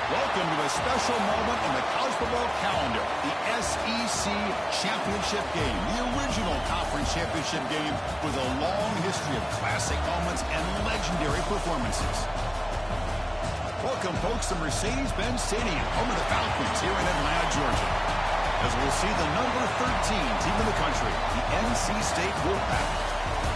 Welcome to a special moment in the college football calendar, the SEC Championship Game, the original conference championship game with a long history of classic moments and legendary performances. Welcome, folks, to Mercedes-Benz Stadium, home of the Falcons here in Atlanta, Georgia. As we'll see the number 13 team in the country, the NC State Wolfpack,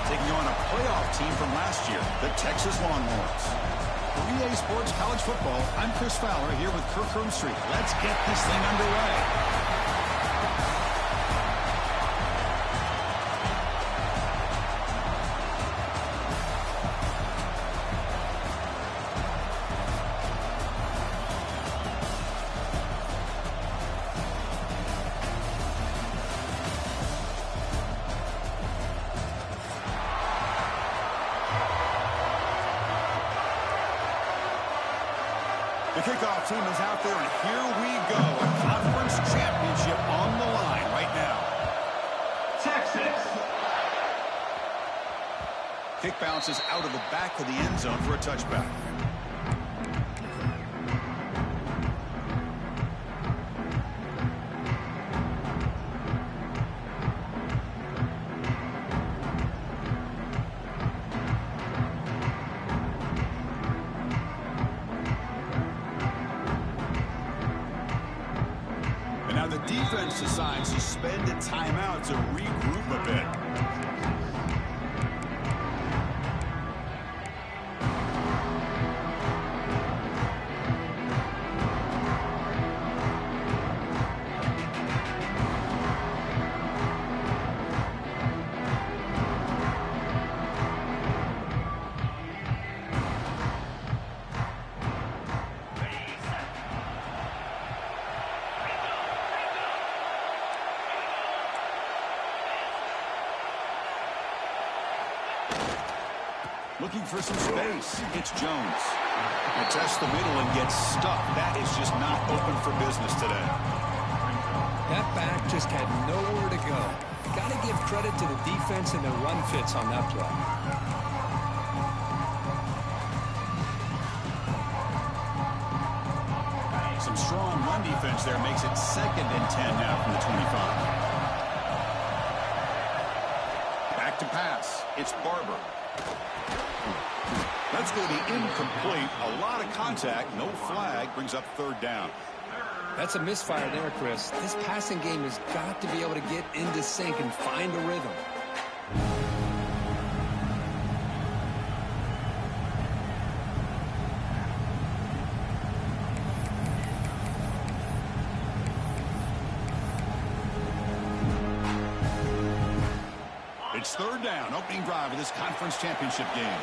taking on a playoff team from last year, the Texas Longhorns. For EA Sports College Football, I'm Chris Fowler here with Kirk Herbstreit. Let's get this thing underway. The kickoff team is out there, and here we go. A conference championship on the line right now. Texas. Kick bounces out of the back of the end zone for a touchback. Now the defense decides to spend a timeout to regroup a bit. Looking for some space. It's Jones. He tests the middle and gets stuck. That is just not open for business today. That back just had nowhere to go. Got to give credit to the defense and their run fits on that play. Some strong run defense there makes it 2nd and 10 now from the 25. Back to pass. It's Barber. That's going to be incomplete. A lot of contact. No flag. Brings up 3rd down. That's a misfire there, Chris. This passing game has got to be able to get into sync and find a rhythm. It's 3rd down. Opening drive of this conference championship game.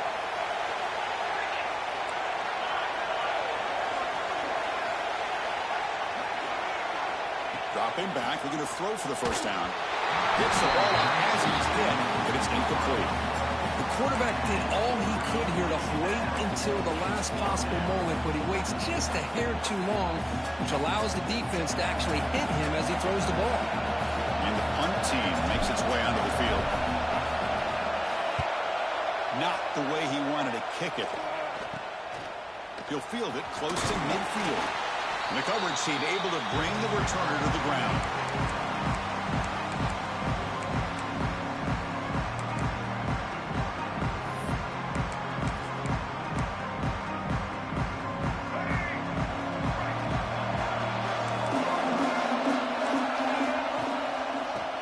Dropping back, looking to throw for the 1st down. Hits the ball on as he's hit, but it's incomplete. The quarterback did all he could here to wait until the last possible moment, but he waits just a hair too long, which allows the defense to actually hit him as he throws the ball. And the punt team makes its way onto the field. Not the way he wanted to kick it. He'll field it close to midfield. And the coverage team able to bring the returner to the ground.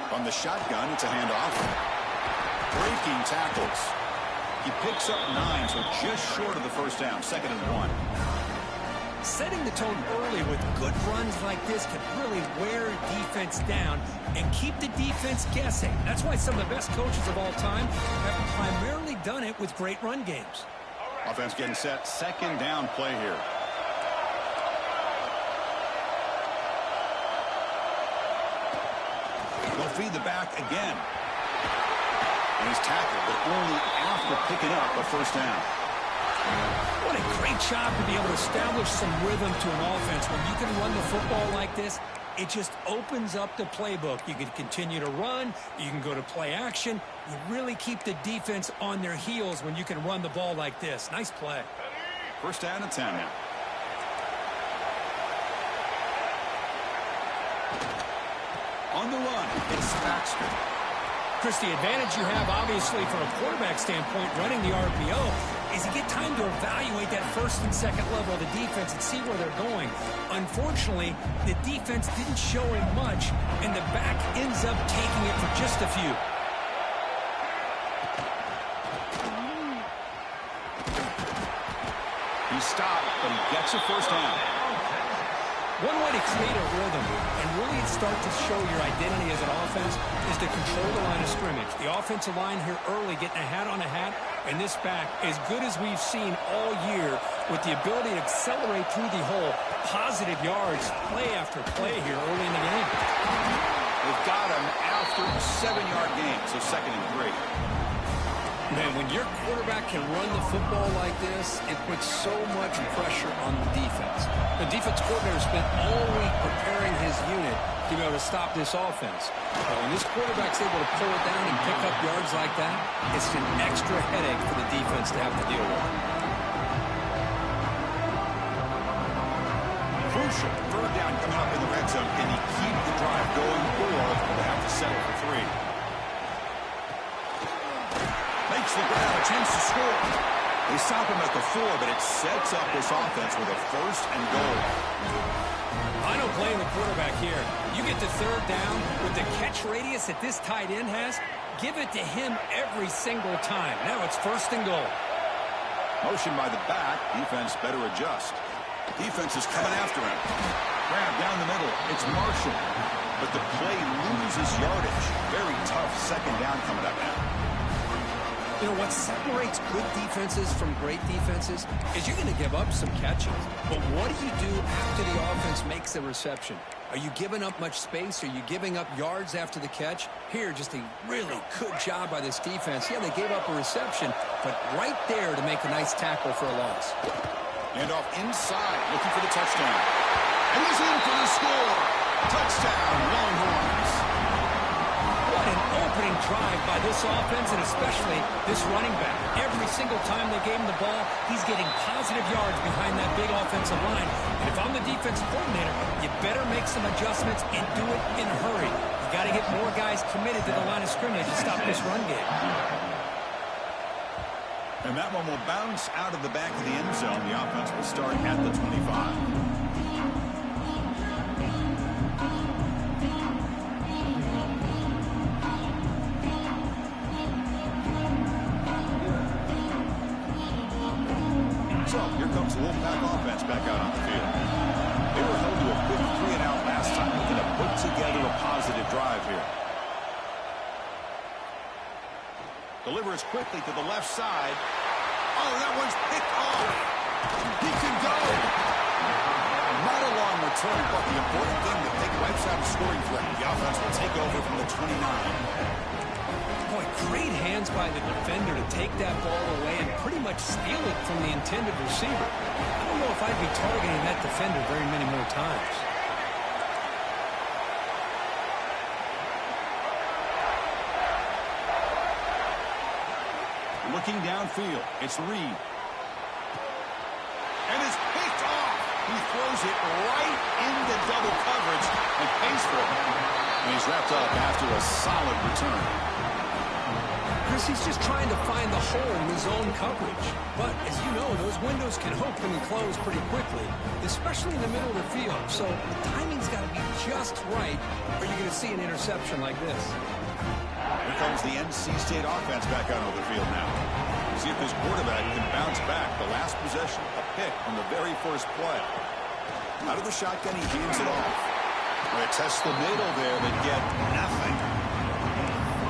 From the shotgun, it's a handoff. Breaking tackles. He picks up 9, so just short of the 1st down. 2nd and 1. Setting the tone early with good runs like this can really wear defense down and keep the defense guessing. That's why some of the best coaches of all time have primarily done it with great run games. Offense getting set. 2nd down play here. They'll feed the back again. And he's tackled, but only after picking up a 1st down. What a great job to be able to establish some rhythm to an offense. When you can run the football like this, it just opens up the playbook. You can continue to run. You can go to play action. You really keep the defense on their heels when you can run the ball like this. Nice play. 1st down and 10 now. On the run, it's Baxter. Chris, the advantage you have, obviously, from a quarterback standpoint, running the RPO, is you get time to evaluate that first and second level of the defense and see where they're going. Unfortunately, the defense didn't show him much, and the back ends up taking it for just a few. He stopped, but he gets a first down. One way to create a rhythm and really start to show your identity as an offense is to control the line of scrimmage. The offensive line here early getting a hat on a hat, and this back, as good as we've seen all year, with the ability to accelerate through the hole, positive yards, play after play here early in the game. They've got him after a 7-yard gain, so 2nd and 3. Man, when your quarterback can run the football like this, it puts so much pressure on the defense. The defense coordinator spent all week preparing his unit to be able to stop this offense. But when this quarterback's able to pull it down and pick up yards like that, it's an extra headache for the defense to have to deal with. Crucial 3rd down coming up in the red zone. Can he keep the drive going, or will they have to settle for 3? Makes the grab, a chance to score. They stop him at the 4, but it sets up this offense with a 1st and goal. I don't blame the quarterback here. You get to 3rd down with the catch radius that this tight end has, give it to him every single time. Now it's 1st and goal. Motion by the back. Defense better adjust. Defense is coming after him. Grab down the middle. It's Marshall. But the play loses yardage. Very tough 2nd down coming up now. You know, what separates good defenses from great defenses is you're going to give up some catches. But what do you do after the offense makes a reception? Are you giving up much space? Are you giving up yards after the catch? Here, just a really good job by this defense. Yeah, they gave up a reception, but right there to make a nice tackle for a loss. And off inside, looking for the touchdown. And he's in for the score. Touchdown, Longhorns. What an opening drive by this offense, and especially this running back. Every single time they gave him the ball, he's getting positive yards behind that big offensive line. And if I'm the defense coordinator, you better make some adjustments and do it in a hurry. You got to get more guys committed to the line of scrimmage to stop this run game. And that one will bounce out of the back of the end zone. The offense will start at the 25. So, here comes the Wolfpack offense back out on the field. They were held to a quick 3-and-out last time. They're going to put together a positive drive here. Delivers quickly to the left side. Oh, that one's picked off. He can go. Not a long return, but the important thing, the big right side of scoring threat. The offense will take over from the 29. Boy, great hands by the defender to take that ball away and pretty much steal it from the intended receiver. I don't know if I'd be targeting that defender very many more times. Looking downfield, it's Reed. And it's picked off. He throws it right into double coverage and pays for it. And he's wrapped up after a solid return. Chris, he's just trying to find the hole in his own coverage. But, as you know, those windows can open and close pretty quickly, especially in the middle of the field. So the timing's got to be just right, or you're going to see an interception like this. Here comes the NC State offense back out on the field now. See if his quarterback can bounce back. The last possession, a pick on the very first play. Out of the shotgun, he hands it off. They test the middle there, but get nothing.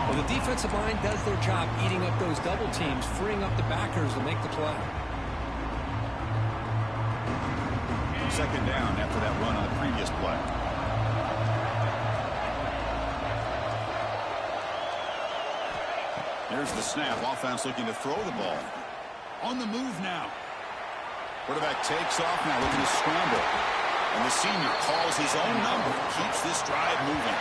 Well, the defensive line does their job eating up those double teams, freeing up the backers to make the play. 2nd down after that run on the previous play. There's the snap. Offense looking to throw the ball. On the move now. Quarterback takes off now, looking to scramble. And the senior calls his own number. Keeps this drive moving.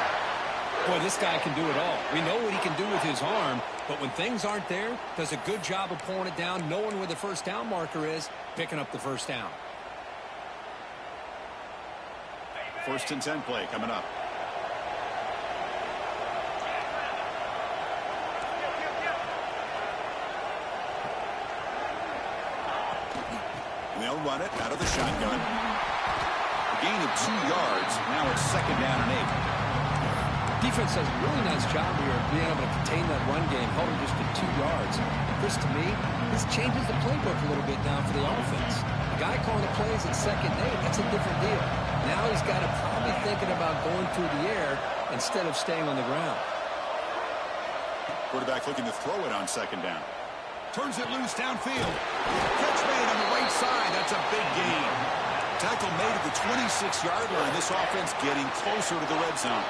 Boy, this guy can do it all. We know what he can do with his arm, but when things aren't there, does a good job of pulling it down, knowing where the first down marker is, picking up the first down. 1st and 10 play coming up. they'll run it out of the shotgun. A gain of 2 yards. Now it's 2nd down and 8. Defense does a really nice job here of being able to contain that run game, held him just to 2 yards. Chris, to me, this changes the playbook a little bit now for the offense. The guy calling the plays at 2nd and 8, that's a different deal. Now he's got to probably thinking about going through the air instead of staying on the ground. Quarterback looking to throw it on 2nd down. Turns it loose downfield. Catch made on the right side. That's a big gain. Tackle made at the 26-yard line. This offense getting closer to the red zone.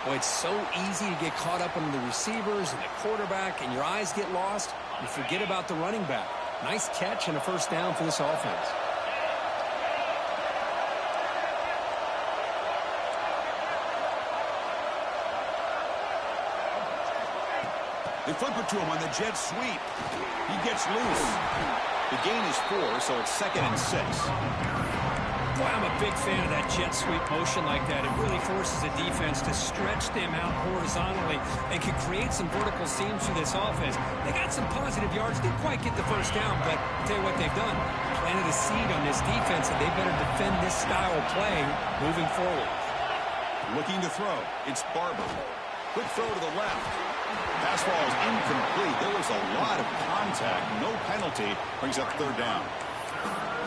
Boy, it's so easy to get caught up on the receivers and the quarterback, and your eyes get lost. You forget about the running back. Nice catch and a 1st down for this offense. They flip it to him on the jet sweep. He gets loose. The gain is 4, so it's 2nd and 6. Boy, I'm a big fan of that jet sweep motion like that. It really forces the defense to stretch them out horizontally and can create some vertical seams for this offense. They got some positive yards. Didn't quite get the 1st down, but I'll tell you what they've done. Planted a seed on this defense, and they better defend this style of play moving forward. Looking to throw. It's Barber. Quick throw to the left. Pass ball is incomplete. There was a lot of contact. No penalty. Brings up 3rd down.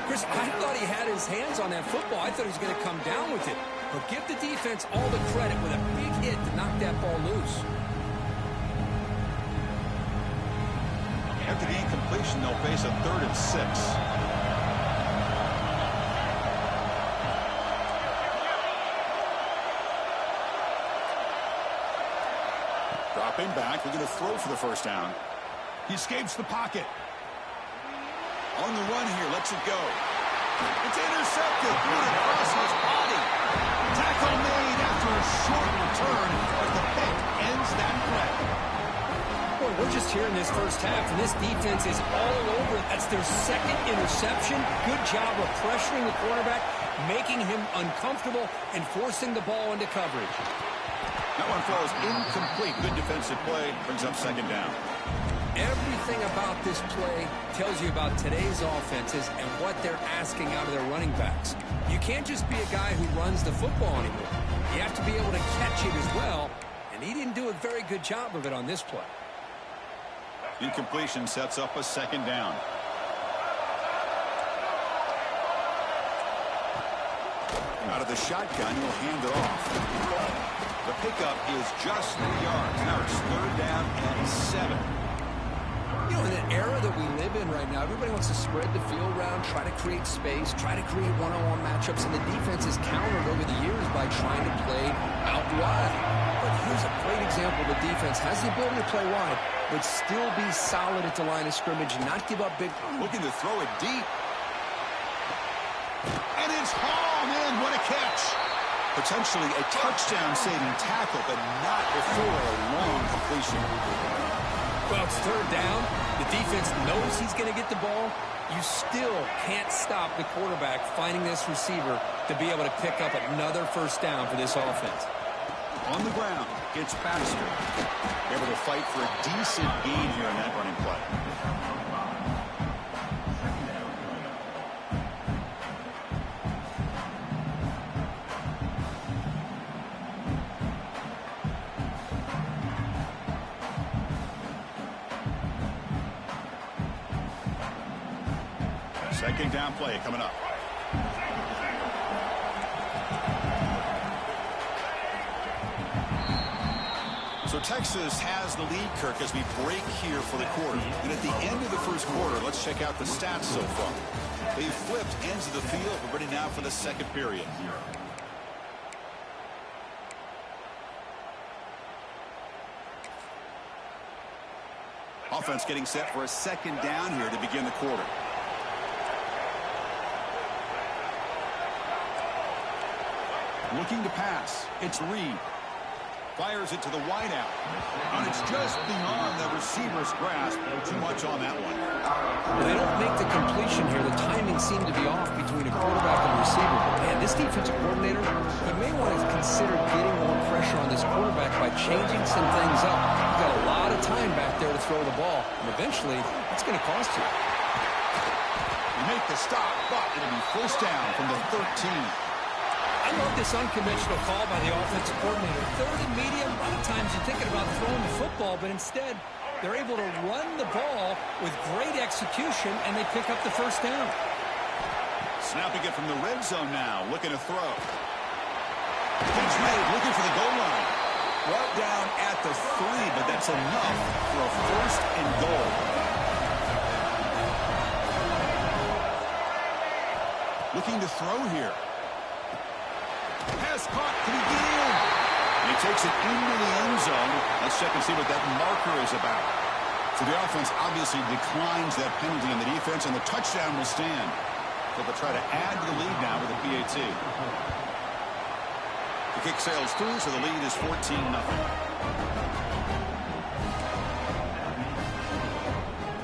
Chris, I thought he had his hands on that football. I thought he was going to come down with it. But give the defense all the credit with a big hit to knock that ball loose. After the incompletion, they'll face a 3rd and 6. Dropping back, looking to throw for the 1st down. He escapes the pocket. On the run here, lets it go. It's intercepted. Through across his body. Tackle made after a short return, but the pick ends that threat. Boy, we're just here in this 1st half, and this defense is all over it. That's their 2nd interception. Good job of pressuring the quarterback, making him uncomfortable, and forcing the ball into coverage. That one falls incomplete. Good defensive play. Brings up 2nd down. Everything about this play tells you about today's offenses and what they're asking out of their running backs. You can't just be a guy who runs the football anymore. You have to be able to catch it as well, and he didn't do a very good job of it on this play. Incompletion sets up a 2nd down. Out of the shotgun, he'll hand it off. The pickup is just 3 yards. Now it's 3rd down and 7. You know, in an era that we live in right now, everybody wants to spread the field around, try to create space, try to create one-on-one matchups, and the defense is countered over the years by trying to play out wide. But here's a great example. The defense has the ability to play wide, but still be solid at the line of scrimmage and not give up big. Looking to throw it deep. And it's hauled in. What a catch. Potentially a touchdown-saving tackle, but not before a long completion. Well, it's 3rd down. The defense knows he's going to get the ball. You still can't stop the quarterback finding this receiver to be able to pick up another 1st down for this offense. On the ground, it's Baxter. Able to fight for a decent gain here in that running play. Second down play coming up. So Texas has the lead, Kirk, as we break here for the quarter. And at the end of the 1st quarter, let's check out the stats so far. They've flipped ends of the field. We're ready now for the 2nd period. Offense getting set for a 2nd down here to begin the quarter. Looking to pass. It's Reed. Fires it to the wideout. And it's just beyond the receiver's grasp. Too much on that one. Well, they don't make the completion here. The timing seemed to be off between a quarterback and a receiver. But, man, this defensive coordinator, he may want to consider getting more pressure on this quarterback by changing some things up. You've got a lot of time back there to throw the ball. And eventually, it's going to cost you. They make the stop, but it'll be first down from the 13. I love this unconventional call by the offensive coordinator. Third and medium, a lot of times you're thinking about throwing the football, but instead they're able to run the ball with great execution, and they pick up the first down. Snapping it from the red zone now, looking to throw. Catch made, looking for the goal line. Brought down at the 3, but that's enough for a first and goal. Looking to throw here. Pass caught. Can he get in? He takes it into the end zone. Let's check and see what that marker is about. So the offense obviously declines that penalty, and the defense and the touchdown will stand. But they'll try to add to the lead now with a PAT. The kick sails through, so the lead is 14-0.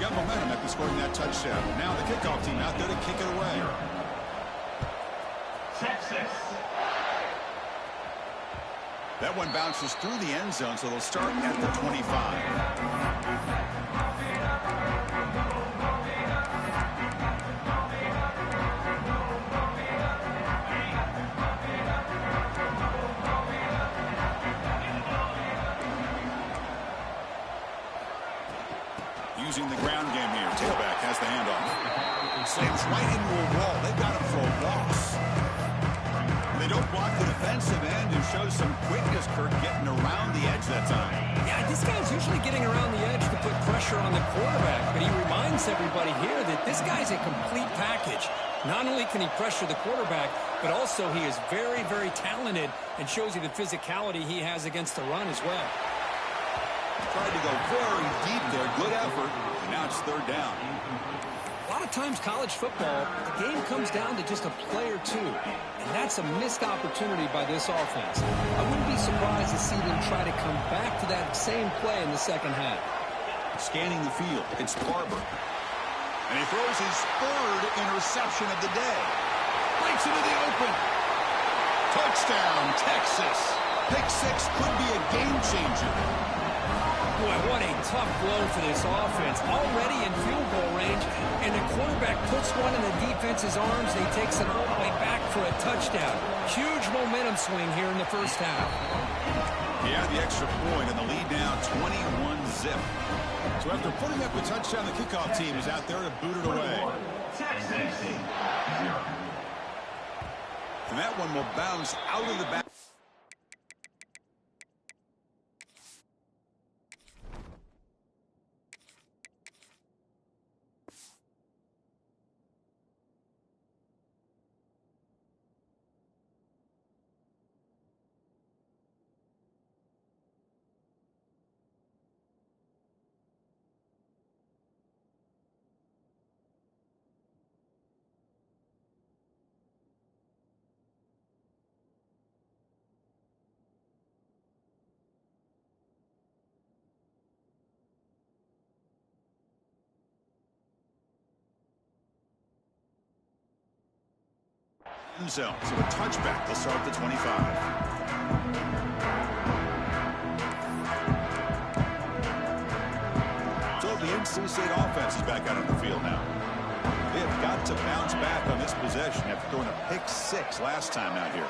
Got momentum after scoring that touchdown. Now the kickoff team out there to kick it away. Texas. That one bounces through the end zone, so they'll start at the 25. Using the ground game here. Tailback has the handoff. Slams right into a wall. They've got him for a loss. They don't block the defensive end and shows some quickness, Kirk, getting around the edge that time. Yeah, this guy's usually getting around the edge to put pressure on the quarterback, but he reminds everybody here that this guy's a complete package. Not only can he pressure the quarterback, but also he is very, very talented and shows you the physicality he has against the run as well. Tried to go very deep there. Good effort. And now it's third down. A lot of times college football, the game comes down to just a play or two. And that's a missed opportunity by this offense. I wouldn't be surprised to see them try to come back to that same play in the second half. Scanning the field. It's Barber. And he throws his third interception of the day. Breaks into the open. Touchdown, Texas. Pick six could be a game changer. Boy, what a tough blow for this offense. Already in field goal range, and the quarterback puts one in the defense's arms, and he takes it all the way back for a touchdown. Huge momentum swing here in the first half. Yeah, the extra point, and the lead now 21-zip. So after putting up a touchdown, the kickoff team is out there to boot it away. And that one will bounce out of the back. Zone. So a touchback. They'll start at the 25. So the NC State offense is back out on the field now. They have got to bounce back on this possession after throwing a pick six last time out here.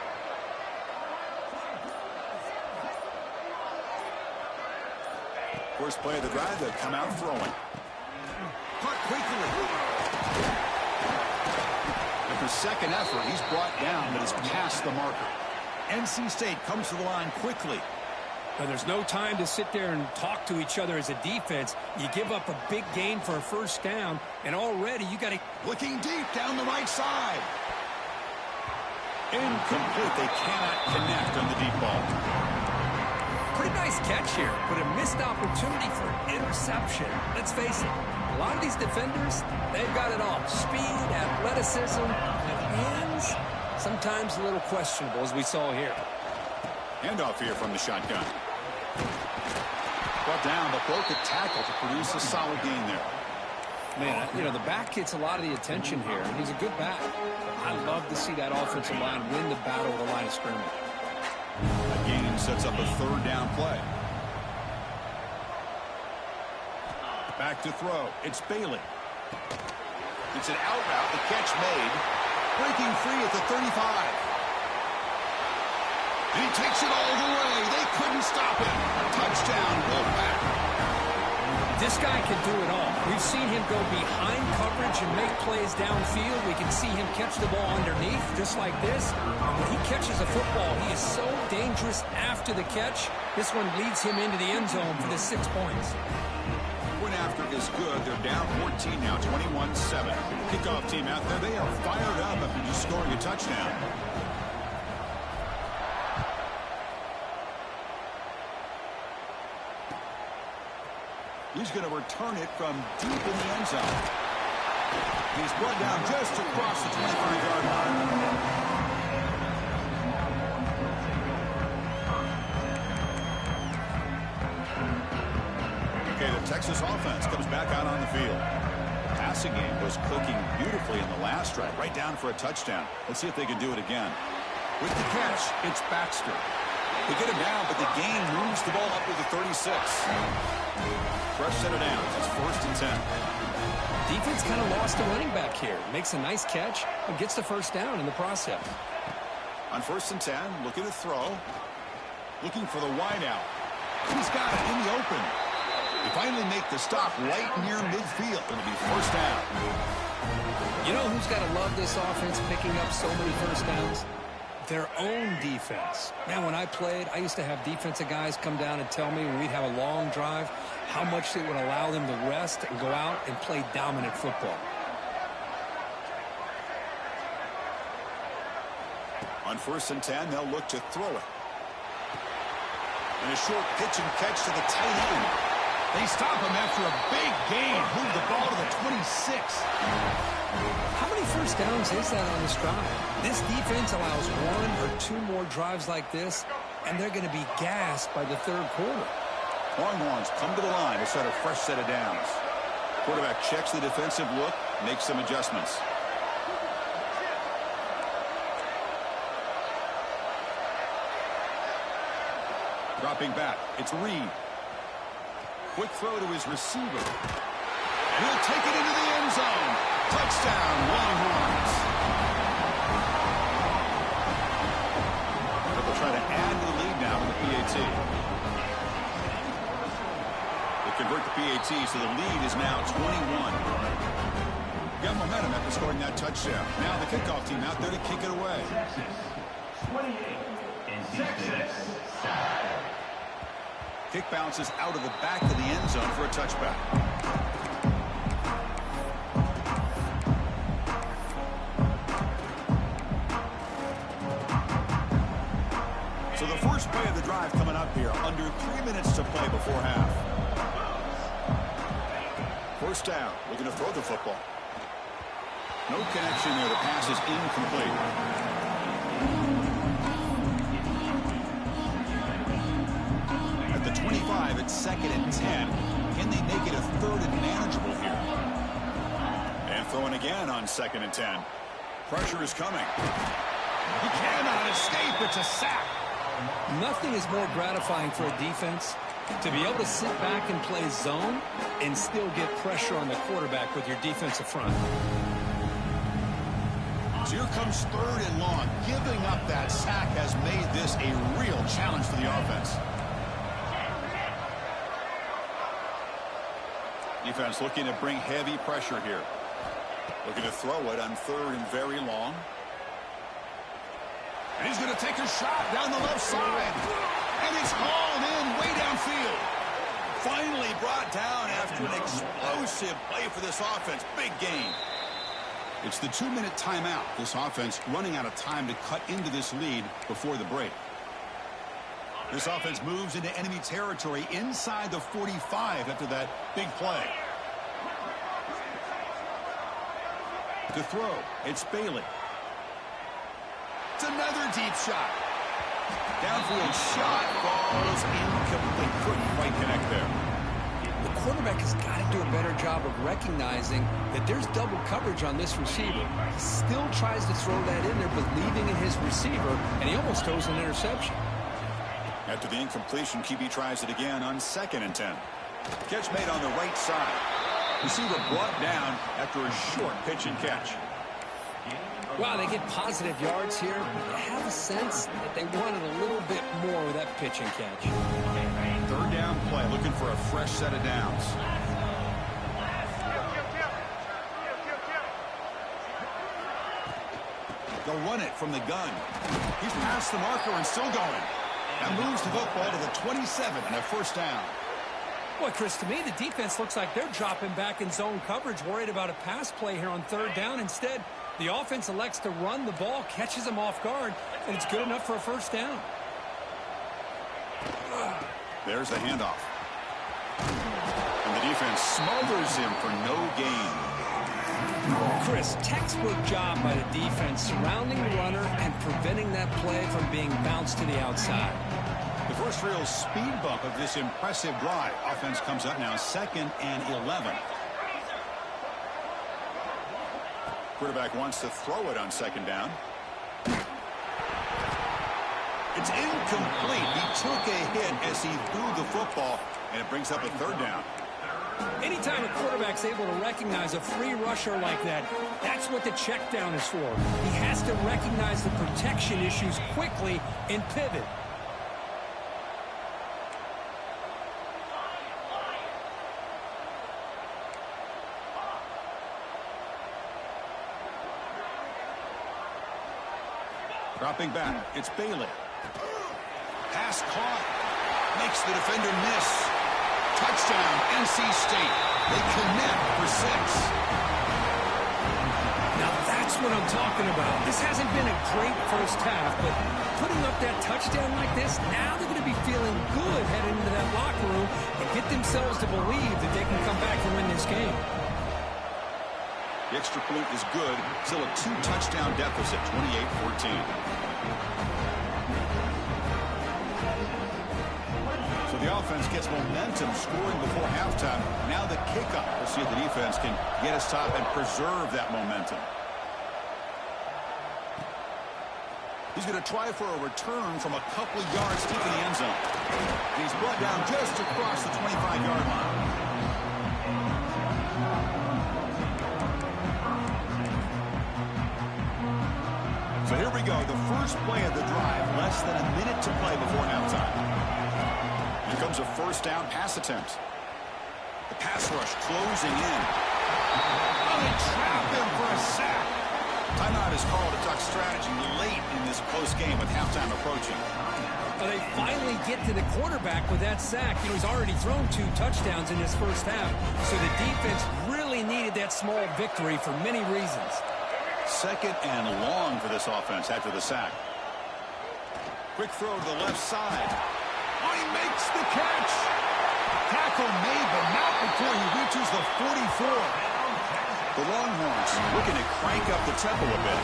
First play of the drive, they'll come out throwing. Caught quickly. After second effort, he's brought down, but has passed the marker. NC State comes to the line quickly. But there's no time to sit there and talk to each other as a defense. You give up a big gain for a first down, and already you got to... Looking deep down the right side. Incomplete. They cannot connect on the deep ball. Pretty nice catch here, but a missed opportunity for an interception. Let's face it, a lot of these defenders, they've got it all. Speed, athleticism, and hands, sometimes a little questionable, as we saw here. Handoff here from the shotgun. Brought down, but broke the tackle to produce a solid gain there. Man, you know, the back gets a lot of the attention here, and he's a good back. I love to see that offensive line win the battle of the line of scrimmage. A gain sets up a third down play. Back to throw. It's Bailey. It's an out route. The catch made. Breaking free at the 35. And he takes it all the way. They couldn't stop him. Touchdown, Wolfpack. This guy can do it all. We've seen him go behind coverage and make plays downfield. We can see him catch the ball underneath, just like this. And when he catches a football, he is so dangerous after the catch. This one leads him into the end zone for the 6 points. Point after is good. They're down 14 now, 21-7. Kickoff team out there. They are fired up after just scoring a touchdown. He's going to return it from deep in the end zone. He's brought down just across the 25-yard line. Okay, the Texas offense comes back out on the field. The passing game was clicking beautifully in the last drive, right down for a touchdown. Let's see if they can do it again. With the catch, it's Baxter. They get him down, but the gain moves the ball up to the 36. Fresh set of downs. It's 1st and 10. Defense kind of lost a running back here. Makes a nice catch and gets the first down in the process. On 1st and 10, looking to throw. Looking for the wide out. He's got it in the open. They finally make the stop right near midfield. It'll be 1st down. You know who's got to love this offense picking up so many first downs? Their own defense. Man, when I played, I used to have defensive guys come down and tell me when we'd have a long drive how much it would allow them to rest and go out and play dominant football. On 1st and 10, they'll look to throw it. And a short pitch and catch to the tight end. They stop him after a big gain. Move the ball to the 26. How many first downs is that on this drive? This defense allows 1 or 2 more drives like this, and they're going to be gassed by the 3rd quarter. Longhorns come to the line to set a fresh set of downs. Quarterback checks the defensive look, makes some adjustments. Dropping back, it's Reed. Quick throw to his receiver. He'll take it into the end zone. Touchdown, Longhorns. They'll try to add to the lead now with the PAT. They convert the PAT, so the lead is now 21. Got momentum after scoring that touchdown. Now the kickoff team out there to kick it away. 28. Kick bounces out of the back of the end zone for a touchback. So the first play of the drive coming up here. Under 3 minutes to play before half. 1st down. Looking to throw the football. No connection there. The pass is incomplete. At the 25, it's 2nd and 10. Can they make it a 3rd and manageable here? And throwing again on 2nd and 10. Pressure is coming. He cannot escape. It's a sack. Nothing is more gratifying for a defense to be able to sit back and play zone and still get pressure on the quarterback with your defensive front. So here comes 3rd and long. Giving up that sack has made this a real challenge for the offense. Defense looking to bring heavy pressure here. Looking to throw it on 3rd and very long. And he's going to take a shot down the left side. And it's hauled in way downfield. Finally brought down after an explosive play for this offense. Big gain. It's the 2-minute timeout. This offense running out of time to cut into this lead before the break. This offense moves into enemy territory inside the 45 after that big play. To throw, it's Bailey. It's another deep shot. Downfield shot falls incomplete. Couldn't quite connect there. The quarterback has got to do a better job of recognizing that there's double coverage on this receiver. He still tries to throw that in there, believing in his receiver, and he almost throws an interception. After the incompletion, QB tries it again on 2nd and 10. Catch made on the right side. Receiver brought down after a short pitch and catch. Well, they get positive yards here, but I have a sense that they wanted a little bit more with that pitch and catch. Third down play, looking for a fresh set of downs. They'll run it from the gun. He's past the marker and still going. That moves the football to the 27 and a first down. Boy, Chris, to me, the defense looks like they're dropping back in zone coverage, worried about a pass play here on third down. Instead, the offense elects to run the ball, catches them off guard, and it's good enough for a first down. There's the handoff. And the defense smothers him for no gain. Chris, textbook job by the defense surrounding the runner and preventing that play from being bounced to the outside. The first real speed bump of this impressive drive. Offense comes up now 2nd and 11. Quarterback wants to throw it on 2nd down. It's incomplete. He took a hit as he threw the football, and it brings up a 3rd down. Anytime a quarterback's able to recognize a free rusher like that, that's what the check down is for. He has to recognize the protection issues quickly and pivot. Dropping back, it's Bailey. Pass caught. Makes the defender miss. Touchdown, NC State. They connect for 6. Now that's what I'm talking about. This hasn't been a great first half, but putting up that touchdown like this, now they're going to be feeling good heading into that locker room and get themselves to believe that they can come back and win this game. The extra point is good. Still a 2-touchdown deficit, 28-14. So the offense gets momentum scoring before halftime. Now the kickoff. We'll see if the defense can get a stop and preserve that momentum. He's going to try for a return from a couple of yards deep in the end zone. And he's brought down just across the 25-yard line. So here we go, the first play of the drive, less than a minute to play before halftime. Here comes a first down pass attempt. The pass rush closing in. Oh, they trap him for a sack. Timeout is called to talk strategy late in this close game with halftime approaching. Well, they finally get to the quarterback with that sack. You know, he's already thrown 2 touchdowns in this first half, so the defense really needed that small victory for many reasons. 2nd and long for this offense after the sack. Quick throw to the left side. Oh, he makes the catch. Tackle made, but not before he reaches the 44. The Longhorns looking to crank up the tempo a bit.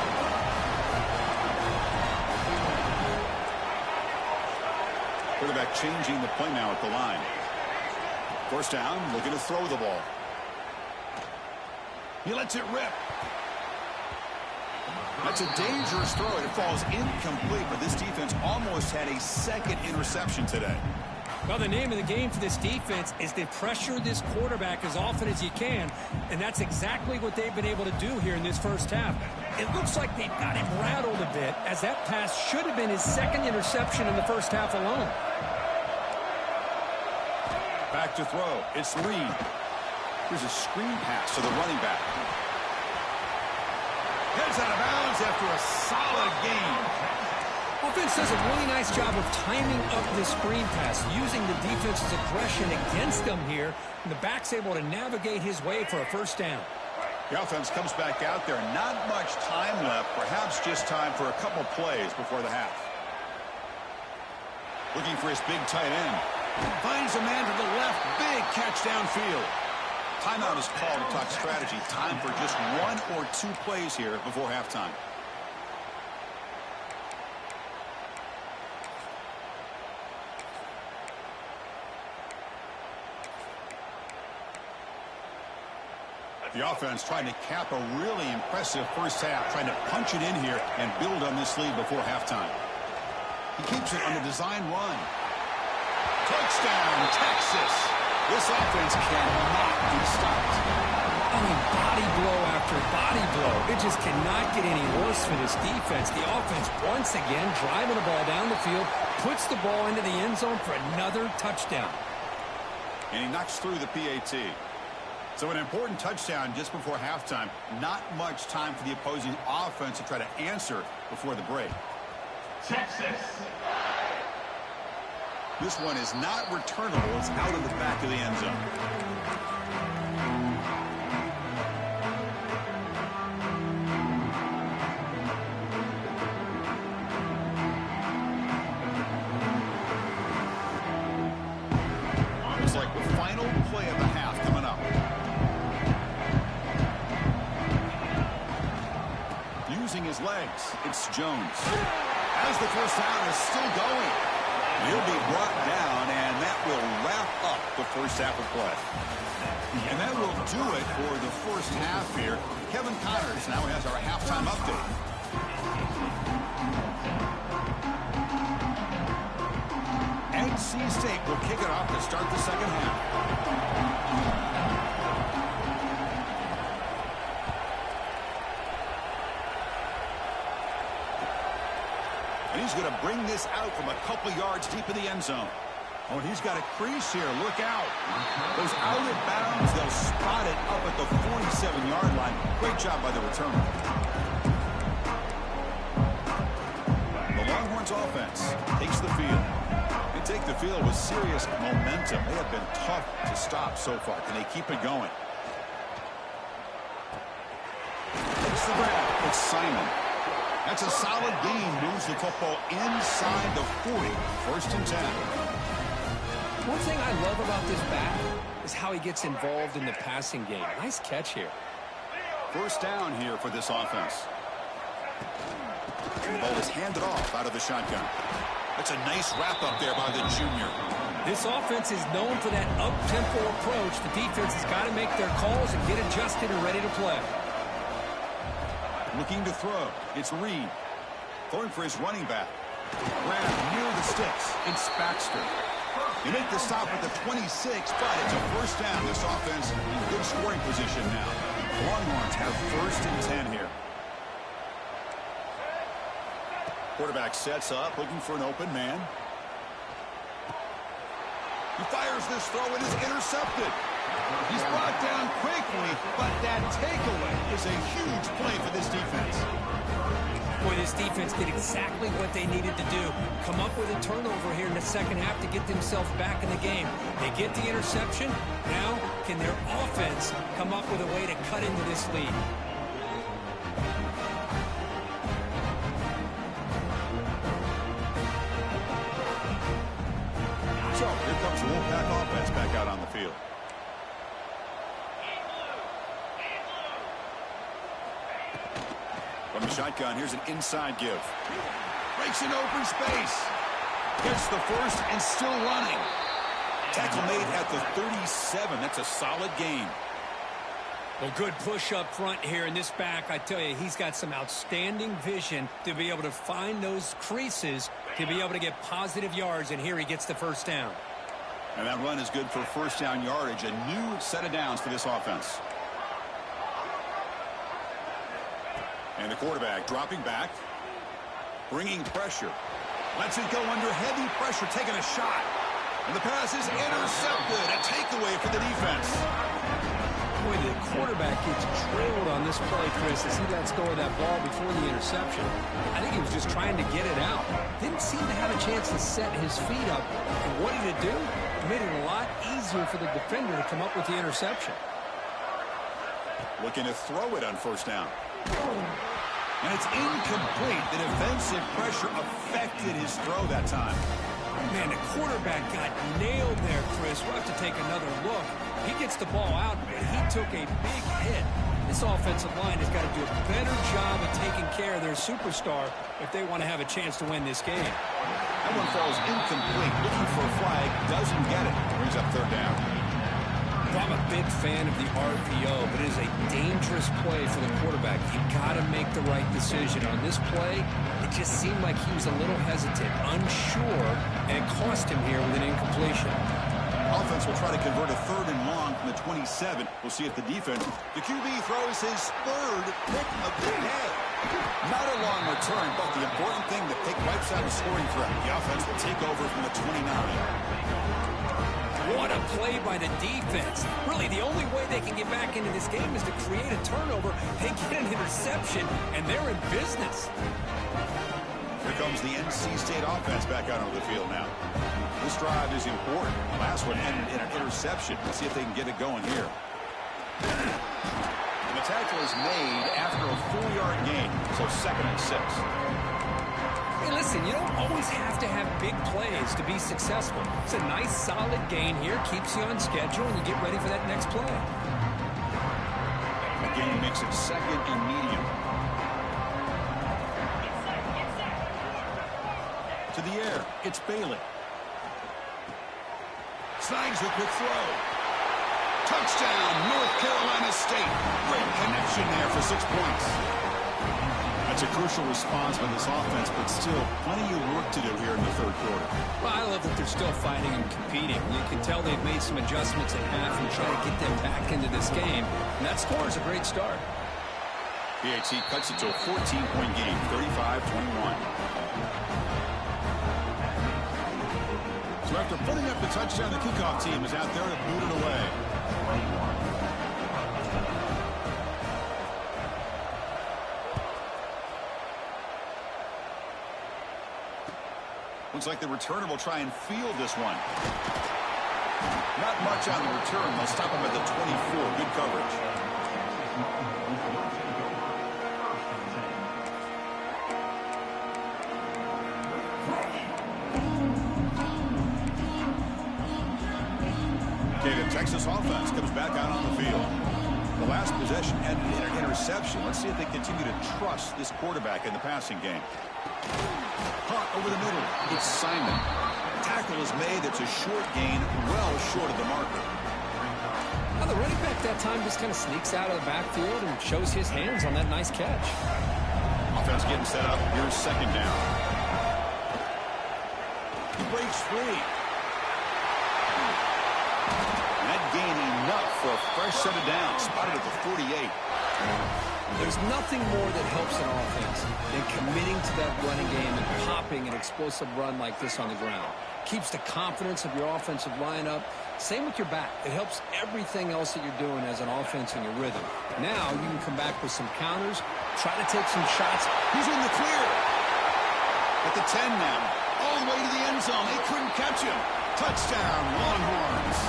Quarterback changing the play now at the line. First down, looking to throw the ball. He lets it rip. That's a dangerous throw. It falls incomplete, but this defense almost had a 2nd interception today. Well, the name of the game for this defense is to pressure this quarterback as often as you can, and that's exactly what they've been able to do here in this first half. It looks like they've got him rattled a bit, as that pass should have been his 2nd interception in the first half alone. Back to throw. It's Reed. Here's a screen pass to the running back. Heads out of bounds after a solid gain. Offense does a really nice job of timing up this screen pass, using the defense's aggression against them here, and the back's able to navigate his way for a first down. The offense comes back out there. Not much time left. Perhaps just time for a couple plays before the half. Looking for his big tight end. Finds a man to the left. Big catch downfield. Timeout is called to talk strategy. Time for just 1 or 2 plays here before halftime. The offense trying to cap a really impressive first half, trying to punch it in here and build on this lead before halftime. He keeps it on the design run. Touchdown, Texas. This offense cannot be stopped. after body blow. It just cannot get any worse for this defense. The offense, once again, driving the ball down the field, puts the ball into the end zone for another touchdown. And he knocks through the PAT. So an important touchdown just before halftime. Not much time for the opposing offense to try to answer before the break. Texas. This one is not returnable. It's out of the back of the end zone. Looks like the final play of the half coming up. Using his legs, it's Jones. As the first down is still going. He'll be brought down, and that will wrap up the first half of play. And that will do it for the first half here. Kevin Connors now has our halftime update. NC State will kick it off to start the second half. And he's going to bring this out from a couple yards deep in the end zone. Oh, and he's got a crease here. Look out. Goes out of bounds. They'll spot it up at the 47-yard line. Great job by the returner. The Longhorns offense takes the field. They take the field with serious momentum. They have been tough to stop so far. Can they keep it going? Takes the grab. It's Simon. That's a solid gain. Moves the football inside the 40. First and 10. One thing I love about this back is how he gets involved in the passing game. Nice catch here. First down here for this offense. The ball is handed off out of the shotgun. That's a nice wrap up there by the junior. This offense is known for that up-tempo approach. The defense has got to make their calls and get adjusted and ready to play. Looking to throw. It's Reed. Throwing for his running back. Grab near the sticks. It's Baxter. They make the stop at the 26, but it's a first down. This offense in good scoring position now. The Longhorns have first and 10 here. Quarterback sets up, looking for an open man. He fires this throw and is intercepted. He's brought down quickly, but that takeaway is a huge play for this defense. Boy, this defense did exactly what they needed to do. Come up with a turnover here in the second half to get themselves back in the game. They get the interception. Now, can their offense come up with a way to cut into this lead? So, here comes the Wolfpack offense back out on the field. From the shotgun, here's an inside give. Breaks in open space. Gets the first and still running. Tackle made at the 37. That's a solid gain. Well, good push up front here in this back. I tell you, he's got some outstanding vision to be able to find those creases, to be able to get positive yards, and here he gets the first down. And that run is good for first down yardage. A new set of downs for this offense. And the quarterback dropping back, bringing pressure. Lets it go under heavy pressure, taking a shot. And the pass is intercepted. A takeaway for the defense. Boy, the quarterback gets trailed on this play, Chris, as he lets go of that ball before the interception. I think he was just trying to get it out. Didn't seem to have a chance to set his feet up. And what did it do? It made it a lot easier for the defender to come up with the interception. Looking to throw it on first down. And it's incomplete. The defensive pressure affected his throw that time. Man, the quarterback got nailed there, Chris. We'll have to take another look. He gets the ball out, but he took a big hit. This offensive line has got to do a better job of taking care of their superstar if they want to have a chance to win this game. That one falls incomplete. Looking for a flag. Doesn't get it. Brings up third down. I'm a big fan of the RPO, but it is a dangerous play for the quarterback. You've got to make the right decision. On this play, it just seemed like he was a little hesitant, unsure, and it cost him here with an incompletion. Offense will try to convert a 3rd and long from the 27. We'll see if the defense... The QB throws his 3rd pick of the day. Not a long return, but the important thing that they wipes out a scoring threat. The offense will take over from the 29. What a play by the defense. Really, the only way they can get back into this game is to create a turnover. They get an interception, and they're in business. Here comes the NC State offense back out on the field now. This drive is important. The last one ended in an interception. Let's see if they can get it going here. And the tackle is made after a 4-yard gain, so 2nd and 6. Hey, listen, you don't always have to have big plays to be successful. It's a nice, solid gain here, keeps you on schedule, and you get ready for that next play. The gain makes it 2nd and medium. To the air, it's Bailey. Snags a quick throw. Touchdown, North Carolina State. Great connection there for 6 points. That's a crucial response by this offense, but still plenty of work to do here in the 3rd quarter. Well, I love that they're still fighting and competing. You can tell they've made some adjustments at half and try to get them back into this game. And that score is a great start. PAT cuts it to a 14-point game, 35-21. So after putting up the touchdown, the kickoff team is out there to boot it away. Looks like the returner will try and field this one. Not much on the return. They'll stop him at the 24. Good coverage. Okay, the Texas offense comes back out on the field. The last possession ended in an interception. Let's see if they continue to trust this quarterback in the passing game. Caught over the middle. It's Simon. Tackle is made. It's a short gain, well short of the marker. Now the running back that time just kind of sneaks out of the backfield and shows his hands on that nice catch. Offense getting set up. Here's 2nd down. He breaks free. And that gain enough for a fresh set of downs. Spotted at the 48. There's nothing more that helps an offense than committing to that running game and popping an explosive run like this on the ground. Keeps the confidence of your offensive lineup. Same with your back. It helps everything else that you're doing as an offense in your rhythm. Now you can come back with some counters, try to take some shots. He's in the clear. At the 10 now. All the way to the end zone. They couldn't catch him. Touchdown, Longhorns.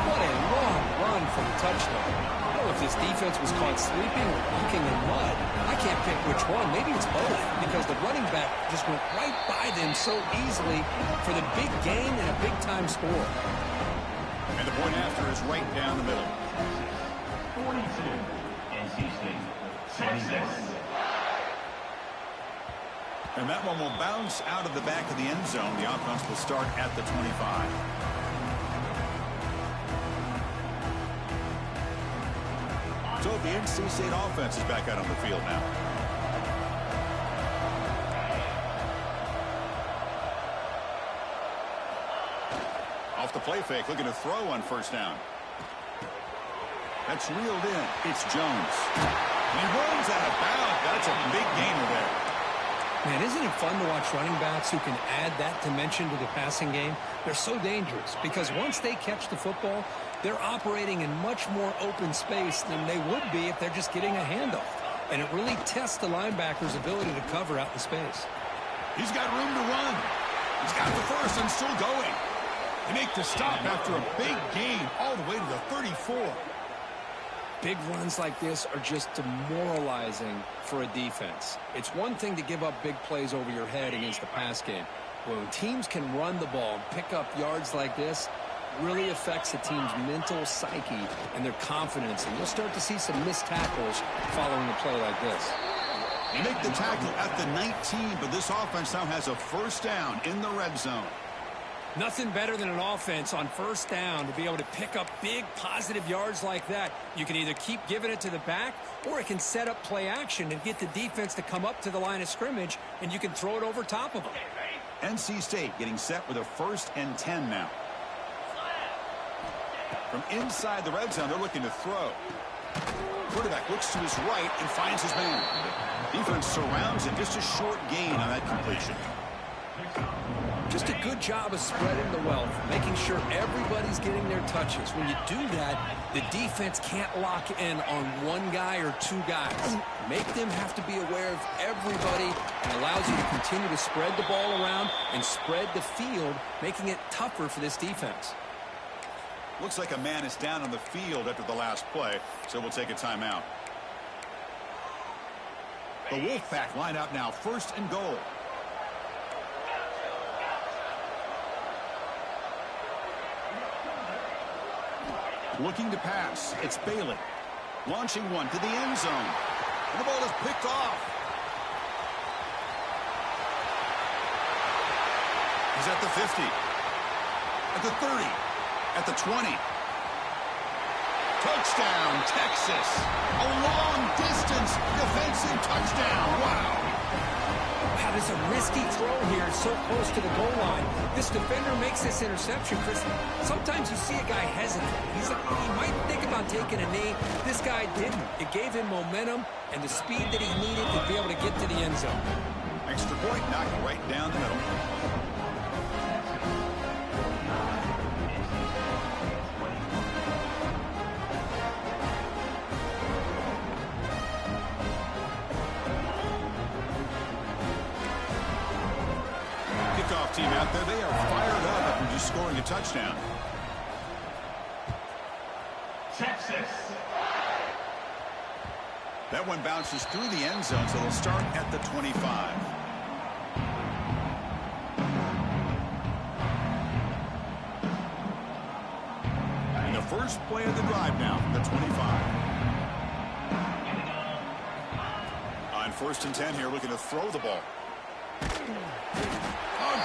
What a long run for the touchdown. I don't know if this defense was caught sleeping or walking in mud. I can't pick which one. Maybe it's both, because the running back just went right by them so easily for the big gain and a big-time score. And the point after is right down the middle. 42. NC State. Texas. And that one will bounce out of the back of the end zone. The offense will start at the 25. So the NC State offense is back out on the field now. Off the play fake, looking to throw on 1st down. That's reeled in. It's Jones. And he runs out of bounds. That's a big gainer there. Man, isn't it fun to watch running backs who can add that dimension to the passing game? They're so dangerous because once they catch the football, they're operating in much more open space than they would be if they're just getting a handoff. And it really tests the linebacker's ability to cover out in space. He's got room to run. He's got the first and still going. They make the stop after a big gain all the way to the 34. Big runs like this are just demoralizing for a defense. It's one thing to give up big plays over your head against the pass game. When teams can run the ball and pick up yards like this, it really affects the team's mental psyche and their confidence. And you'll start to see some missed tackles following a play like this. They make the tackle at the 19, but this offense now has a 1st down in the red zone. Nothing better than an offense on 1st down to be able to pick up big positive yards like that. You can either keep giving it to the back, or it can set up play action and get the defense to come up to the line of scrimmage, and you can throw it over top of them. NC State getting set with a 1st and 10 now. From inside the red zone, they're looking to throw. Quarterback looks to his right and finds his man. Defense surrounds him. Just a short gain on that completion. Just a good job of spreading the wealth, making sure everybody's getting their touches. When you do that, the defense can't lock in on one guy or two guys. Make them have to be aware of everybody and allows you to continue to spread the ball around and spread the field, making it tougher for this defense. Looks like a man is down on the field after the last play, so we'll take a timeout. The Wolfpack line up now, 1st and goal. Looking to pass. It's Bailey. Launching one to the end zone. And the ball is picked off. He's at the 50. At the 30. At the 20. Touchdown, Texas. A long-distance defensive touchdown. Wow. Wow, there's a risky throw here so close to the goal line. This defender makes this interception, Chris. Sometimes you see a guy hesitate. He might think about taking a knee. This guy didn't. It gave him momentum and the speed that he needed to be able to get to the end zone. Extra point knocked right down the middle. Team out there, they are fired up after just scoring a touchdown. Texas. That one bounces through the end zone, so they'll start at the 25. And the first play of the drive now from the 25. On 1st and 10 here, looking to throw the ball.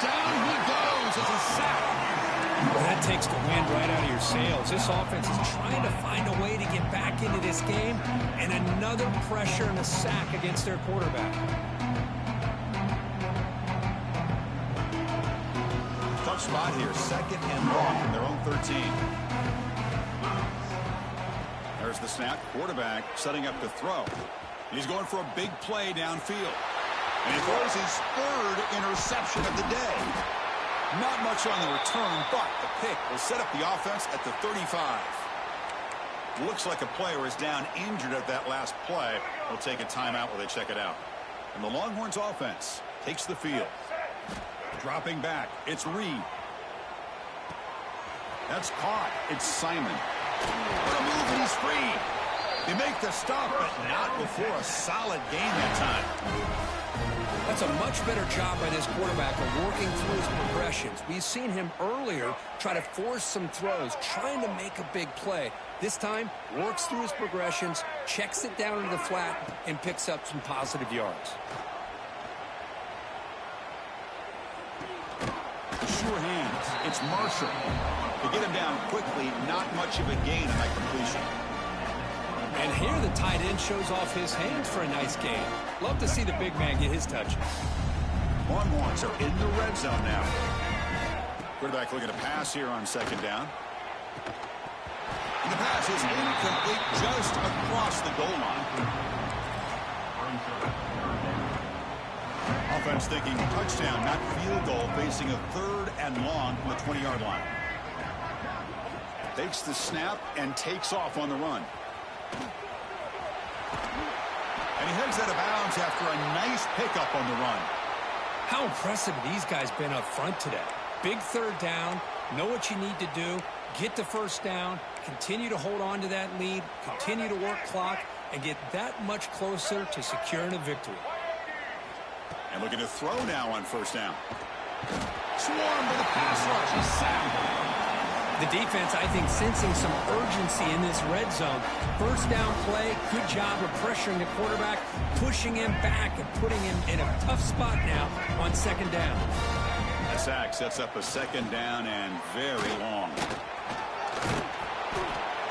Down he goes. It's a sack. Well, that takes the wind right out of your sails. This offense is trying to find a way to get back into this game, and another pressure and a sack against their quarterback. Tough spot here. 2nd and long from their own 13. There's the snap. Quarterback setting up to throw. He's going for a big play downfield. And he throws his 3rd interception of the day. Not much on the return, but the pick will set up the offense at the 35. Looks like a player is down injured at that last play. They'll take a timeout while they check it out. And the Longhorns offense takes the field. Dropping back, it's Reed. That's caught. It's Simon. What a move, and he's free. They make the stop, but not before a solid gain that time. That's a much better job by this quarterback of working through his progressions. We've seen him earlier try to force some throws, trying to make a big play. This time, works through his progressions, checks it down into the flat, and picks up some positive yards. Sure hands. It's Marshall. To get him down quickly, not much of a gain on that completion. And here the tight end shows off his hands for a nice gain. Love to see the big man get his touches. Longhorns are in the red zone now. Quarterback looking to pass here on 2nd down. And the pass is incomplete just across the goal line. Offense thinking touchdown, not field goal, facing a 3rd and long from the 20-yard line. Takes the snap and takes off on the run. And he heads out of bounds after a nice pickup on the run. How impressive have these guys been up front today? Big 3rd down, know what you need to do, get the 1st down, continue to hold on to that lead, continue to work clock, and get that much closer to securing a victory. And looking to throw now on 1st down. Swarm with a pass rush. He's sacked. The defense, I think, sensing some urgency in this red zone. 1st down play, good job of pressuring the quarterback, pushing him back and putting him in a tough spot now on 2nd down. A sack sets up a 2nd down and very long.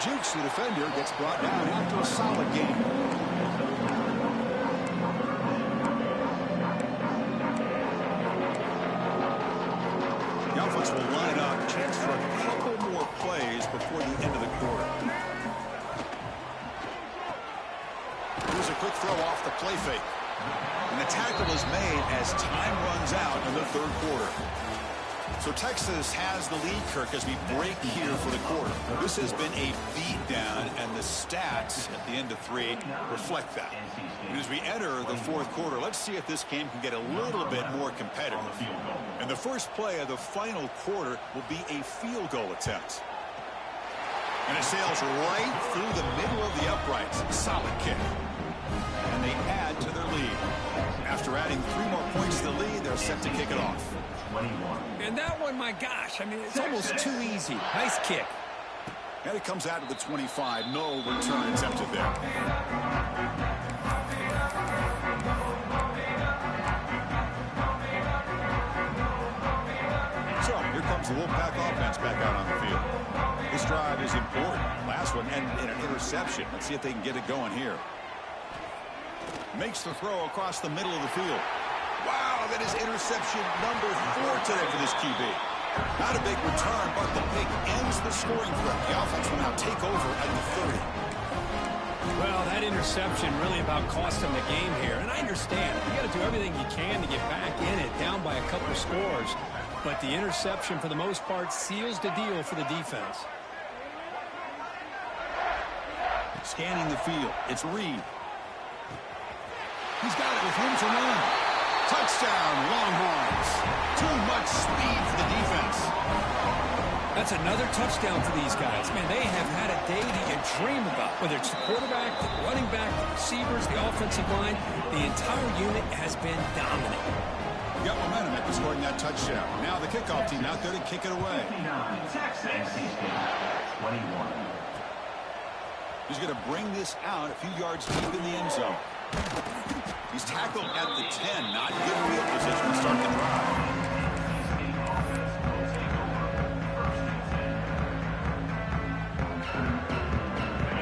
Jukes, the defender, gets brought down after a solid game. Will line up, chance for a couple more plays before the end of the quick throw off the play fake. And the tackle is made as time runs out in the third quarter. So Texas has the lead, Kirk, as we break here for the quarter. This has been a beatdown, and the stats at the end of 3 reflect that. And as we enter the fourth quarter, let's see if this game can get a little bit more competitive. And the first play of the final quarter will be a field goal attempt. And it sails right through the middle of the uprights. Solid kick. And they add to their lead. After adding 3 more points to the lead, they're set to kick it off. And that one, my gosh, I mean, it's almost too easy. Nice kick. And it comes out of the 25. No return attempted there. So here comes the Wolfpack offense back out on the field. This drive is important. Last one and an interception. Let's see if they can get it going here. Makes the throw across the middle of the field. Wow, that is interception number 4 today for this QB. Not a big return, but the pick ends the scoring threat. The offense will now take over at the 30. Well, that interception really about cost them the game here. And I understand. You got to do everything you can to get back in it, down by a couple scores. But the interception, for the most part, seals the deal for the defense. Scanning the field. It's Reed. He's got it with room to run. Touchdown, Longhorns. Too much speed for the defense. That's another touchdown for these guys. Man, they have had a day that you dream about. Whether it's the quarterback, the running back, the receivers, the offensive line, the entire unit has been dominant. Got momentum after scoring that touchdown. Now the kickoff team out there to kick it away. He's going to bring this out a few yards deep in the end zone. He's tackled at the 10, not good field position to start the drive.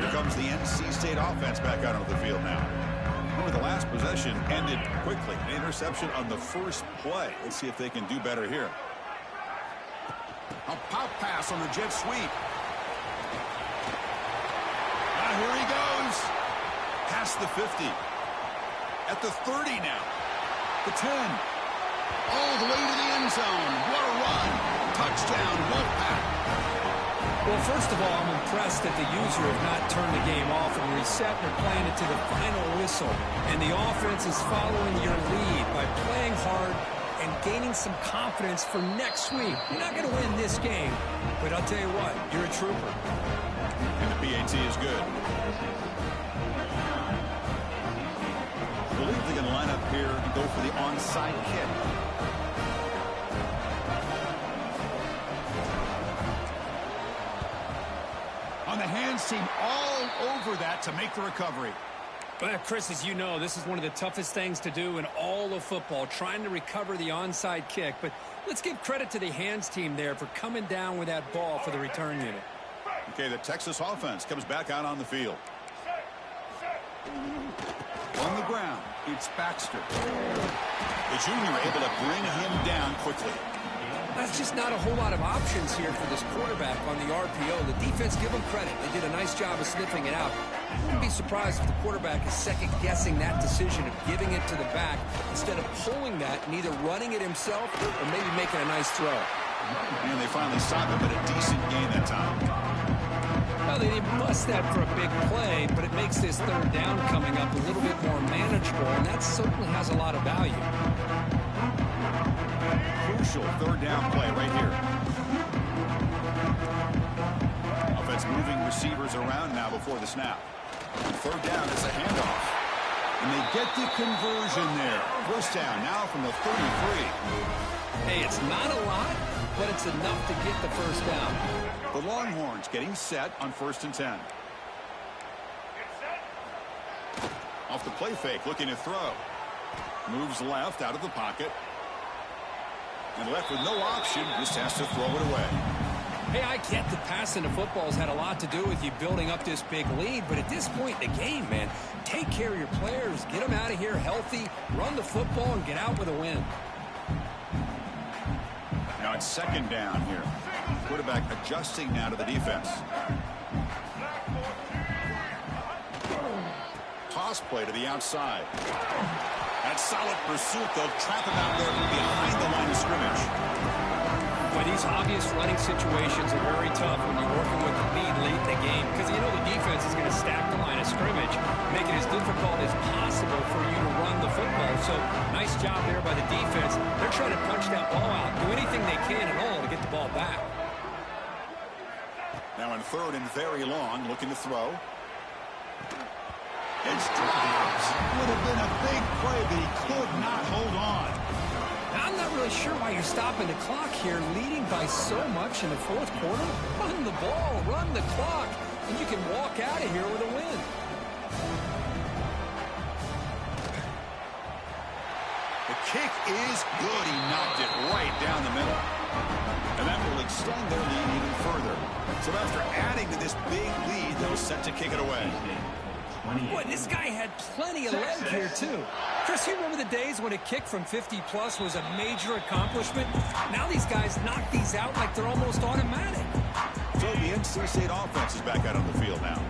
Here comes the NC State offense back out onto the field now. Remember, the last possession ended quickly. An interception on the first play. Let's see if they can do better here. A pop pass on the jet sweep. Now here he goes. Past the 50. At the 30 now. The 10. All the way to the end zone. What a run. Touchdown, Wolfpack. Well, first of all, I'm impressed that the user have not turned the game off and reset and are playing it to the final whistle. And the offense is following your lead by playing hard and gaining some confidence for next week. You're not going to win this game, but I'll tell you what, you're a trooper. And the PAT is good. I believe they're going to line up here and go for the onside kick. On the hands team all over that to make the recovery. Well, Chris, as you know, this is one of the toughest things to do in all of football, trying to recover the onside kick. But let's give credit to the hands team there for coming down with that ball for the return unit. Okay, the Texas offense comes back out on the field. On the ground, it's Baxter. The junior able to bring him down quickly. That's just not a whole lot of options here for this quarterback on the RPO. The defense, give them credit. They did a nice job of sniffing it out. I wouldn't be surprised if the quarterback is second-guessing that decision of giving it to the back instead of pulling that and either running it himself or maybe making a nice throw. And they finally stop him at a decent gain that time. Well, they didn't bust that for a big play, but it makes this third down coming up a little bit more manageable, and that certainly has a lot of value. Crucial third down play right here. Offense moving receivers around now before the snap. Third down is a handoff. And they get the conversion there. First down now from the 33. Hey, it's not a lot, but it's enough to get the first down. The Longhorns getting set on 1st and 10. Off the play fake, looking to throw. Moves left out of the pocket. And left with no option, just has to throw it away. Hey, I get that passing the football has had a lot to do with you building up this big lead, but at this point in the game, man, take care of your players, get them out of here healthy, run the football, and get out with a win. Now it's second down here. Quarterback adjusting now to the defense. toss play to the outside. That solid pursuit, though, trap him out there behind the line of scrimmage. Well, these obvious running situations are very tough when you're working with the lead late in the game because you know the defense is going to stack the line of scrimmage, make it as difficult as possible for you to run the football. So, nice job there by the defense. They're trying to punch that ball out, do anything they can at all to get the ball back. Now in third and very long, looking to throw. It's dropped. Would have been a big play, but he could not hold on. Now, I'm not really sure why you're stopping the clock here, leading by so much in the fourth quarter. Run the ball, run the clock, and you can walk out of here with a win. The kick is good. He knocked it right down the middle. And that will extend their lead even further. So after adding to this big lead, they're set to kick it away. Boy, this guy had plenty of leg here, too. Chris, you remember the days when a kick from 50-plus was a major accomplishment? Now these guys knock these out like they're almost automatic. So the NC State offense is back out on the field now.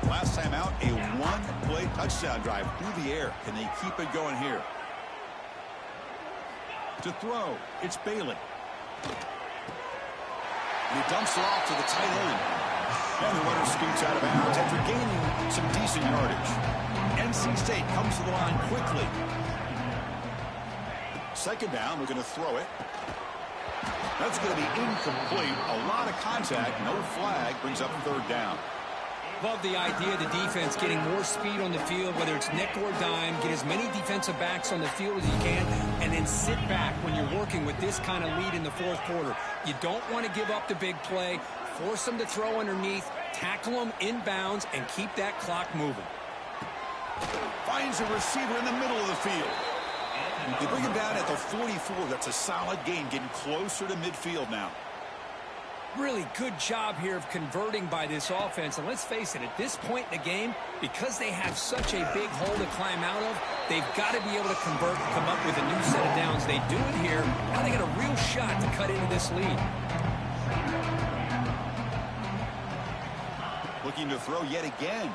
Last time out, a one-play touchdown drive through the air. Can they keep it going here? To throw, it's Bailey. And he dumps it off to the tight end. And the runner scoots out of bounds after gaining some decent yardage. NC State comes to the line quickly. Second down, we're going to throw it. That's going to be incomplete. A lot of contact, no flag, brings up third down. Love the idea of the defense getting more speed on the field, whether it's nickel or dime, get as many defensive backs on the field as you can, and then sit back when you're working with this kind of lead in the fourth quarter. You don't want to give up the big play, force them to throw underneath, tackle them inbounds, and keep that clock moving. Finds a receiver in the middle of the field. They bring him down at the 44. That's a solid gain, getting closer to midfield now. Really good job here of converting by this offense. And let's face it, at this point in the game, because they have such a big hole to climb out of, they've got to be able to convert and come up with a new set of downs. They do it here. Now they got a real shot to cut into this lead. Looking to throw yet again.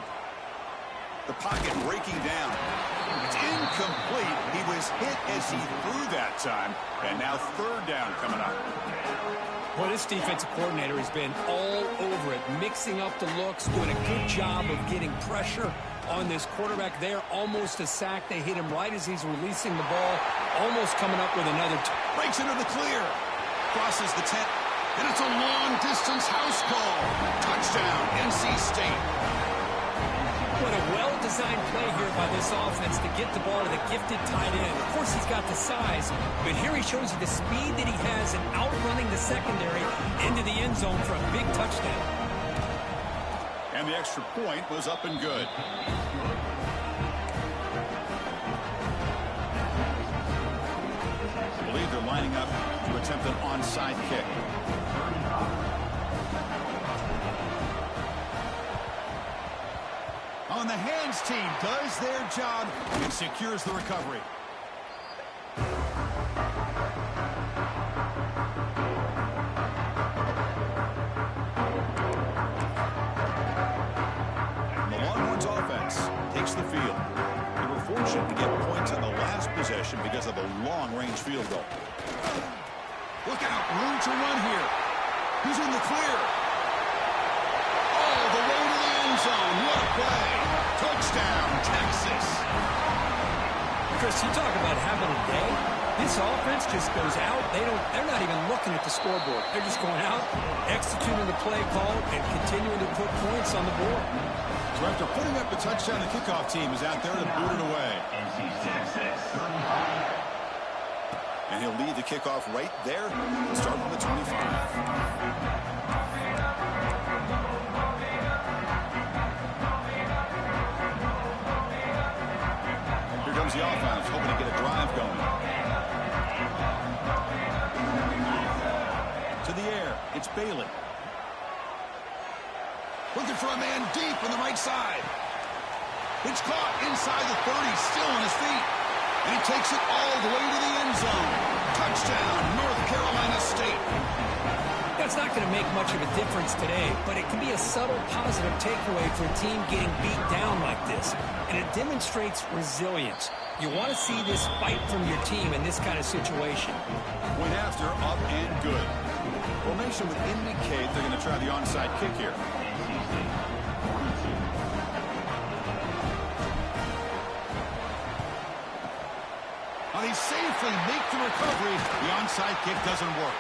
The pocket breaking down. It's incomplete. He was hit as he threw that time. And now third down coming up. Well, this defensive coordinator has been all over it, mixing up the looks, doing a good job of getting pressure on this quarterback there. Almost a sack. They hit him right as he's releasing the ball, almost coming up with another. Breaks into the clear. Crosses the 10. And it's a long-distance house call. Touchdown, NC State. What a well-designed play here by this offense to get the ball to the gifted tight end. Of course, he's got the size, but here he shows you the speed that he has in outrunning the secondary into the end zone for a big touchdown. And the extra point was up and good. I believe they're lining up to attempt an onside kick. On the hands team does their job and secures the recovery. The Longhorns offense takes the field. They were fortunate to get points on the last possession because of a long-range field goal. Look out, room to run here. He's in the clear. Oh, the way to the end zone. What a play. Touchdown, Texas. Chris, you talk about having a day. This offense just goes out. They're not even looking at the scoreboard. They're just going out, executing the play call, and continuing to put points on the board. So after putting up the touchdown, the kickoff team is out there to boot it away. And he'll lead the kickoff right there and start on the 25. The offense hoping to get a drive going. To the air, it's Bailey. Looking for a man deep on the right side. It's caught inside the 30, still on his feet. And he takes it all the way to the end zone. Touchdown, North Carolina State. That's not going to make much of a difference today, but it can be a subtle positive takeaway for a team getting beat down like this. And it demonstrates resilience. You want to see this fight from your team in this kind of situation. Went after, up and good. Formation would indicate they're going to try the onside kick here. Well, they safely make the recovery. The onside kick doesn't work.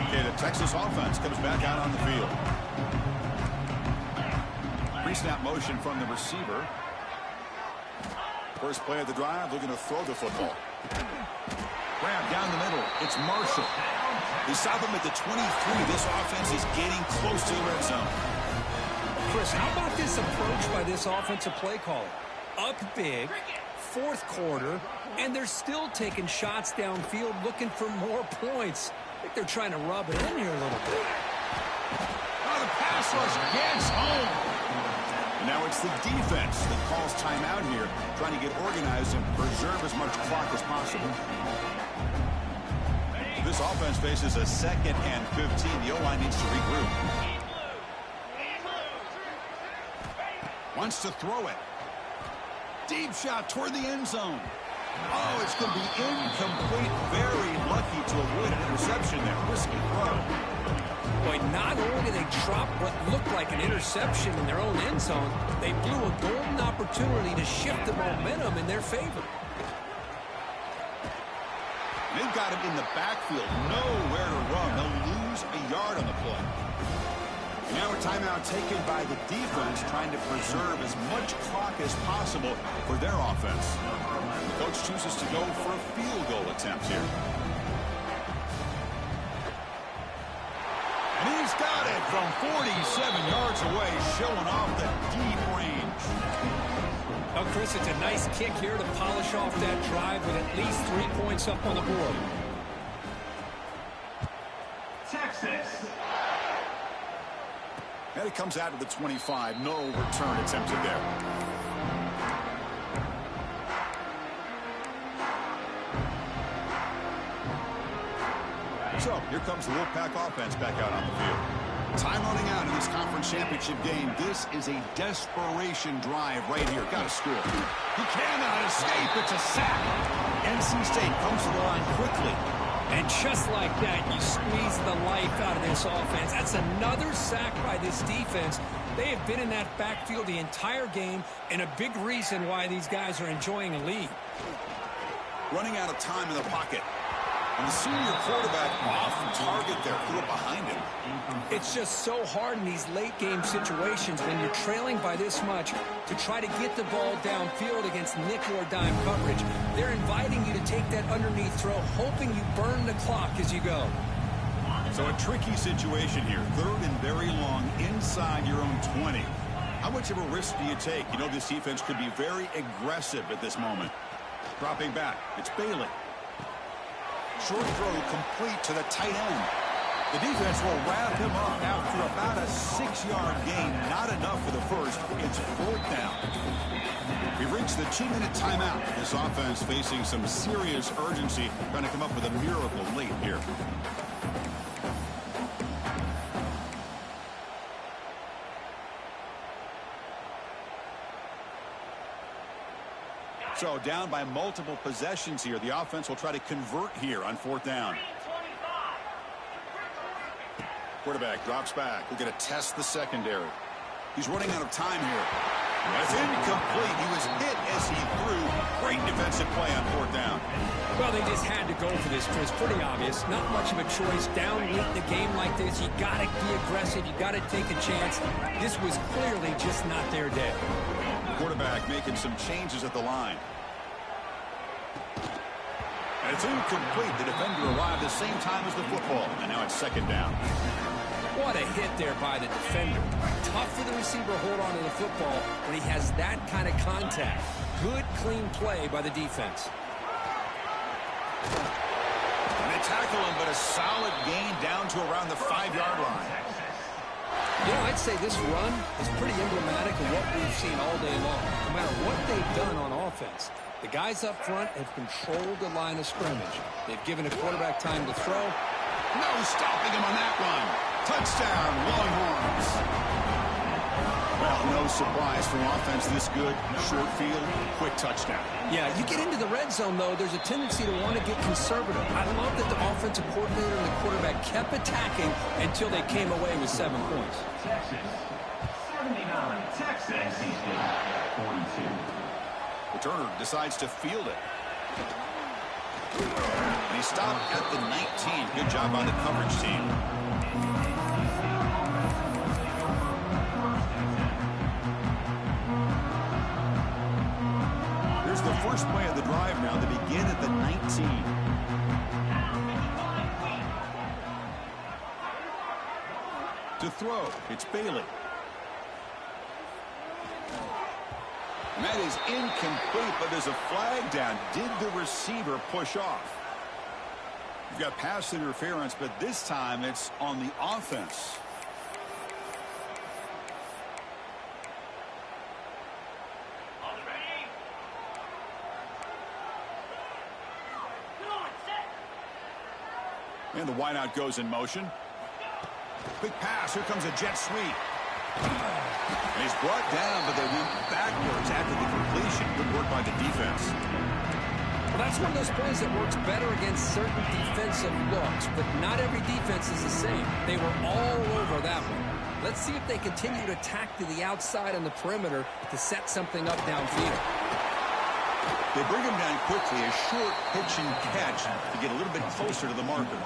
Okay, the Texas offense comes back out on the field. Pre-snap motion from the receiver. First play of the drive, looking to throw the football. Grab down the middle. It's Marshall. They stop him at the 23. This offense is getting close to the red zone. Chris, how about this approach by this offensive play caller? Up big, fourth quarter, and they're still taking shots downfield looking for more points. I think they're trying to rub it in here a little bit. Oh, the pass rush gets home. And now it's the defense that calls timeout here, trying to get organized and preserve as much clock as possible. This offense faces a 2nd and 15. The O-line needs to regroup. Wants to throw it. Deep shot toward the end zone. Oh, it's going to be incomplete. Very lucky to avoid an interception there. Risky throw. Boy, not only did they drop what looked like an interception in their own end zone, they blew a golden opportunity to shift the momentum in their favor. They've got him in the backfield. Nowhere to run. They'll lose a yard on the play. And now a timeout taken by the defense, trying to preserve as much clock as possible for their offense. The coach chooses to go for a field goal attempt here. And he's got it from 47 yards away, showing off the deep range. Well, Chris, it's a nice kick here to polish off that drive with at least 3 points up on the board. Texas. And it comes out of the 25. No return attempted there. So, here comes the Wolfpack offense back out on the field. Time running out in this conference championship game. This is a desperation drive right here. Got to score. He cannot escape. It's a sack. NC State comes to the line quickly. And just like that, you squeeze the life out of this offense. That's another sack by this defense. They have been in that backfield the entire game, and a big reason why these guys are enjoying a lead. Running out of time in the pocket. And the senior quarterback off target there, threw it behind him. It's just so hard in these late-game situations when you're trailing by this much to try to get the ball downfield against nickel or dime coverage. They're inviting you to take that underneath throw, hoping you burn the clock as you go. So a tricky situation here. 3rd and very long inside your own 20. How much of a risk do you take? You know this defense could be very aggressive at this moment. Dropping back. It's Bailey. Short throw complete to the tight end. The defense will wrap him up after about a 6-yard gain. Not enough for the first. It's 4th down. We've reached the 2-minute timeout. This offense facing some serious urgency, trying to come up with a miracle late here. So down by multiple possessions here. The offense will try to convert here on 4th down. Quarterback drops back. We're going to test the secondary. He's running out of time here. That's incomplete. He was hit as he threw. Great defensive play on 4th down. Well, they just had to go for this, Chris. Pretty obvious. Not much of a choice. Down late in the game like this, you got to be aggressive. You got to take a chance. This was clearly just not their day. Quarterback making some changes at the line. And it's incomplete. The defender arrived the same time as the football. And now it's 2nd down. What a hit there by the defender. Tough for the receiver to hold on to the football when he has that kind of contact. Good, clean play by the defense. And they tackle him, but a solid gain down to around the 5-yard line. You know, I'd say this run is pretty emblematic of what we've seen all day long. No matter what they've done on offense, the guys up front have controlled the line of scrimmage. They've given a quarterback time to throw. No stopping him on that one. Touchdown, Longhorns. Well, no surprise from offense this good. Short field, quick touchdown. Yeah, you get into the red zone, though, there's a tendency to want to get conservative. I love that the offensive coordinator and the quarterback kept attacking until they came away with 7 points. Texas, 79. Texas, 42. Returner decides to field it. And he stopped at the 19. Good job by the coverage team. Here's the first play of the drive now. They begin at the 19. To throw, it's Bailey. And that is incomplete, but there's a flag down. Did the receiver push off? You've got pass interference, but this time it's on the offense. And the wideout goes in motion. Quick pass. Here comes a jet sweep. And he's brought down, but they went backwards after the completion. Good work by the defense. Well, that's one of those plays that works better against certain defensive looks, but not every defense is the same. They were all over that one. Let's see if they continue to attack to the outside on the perimeter to set something up downfield. They bring him down quickly, a short pitch and catch to get a little bit closer to the marker.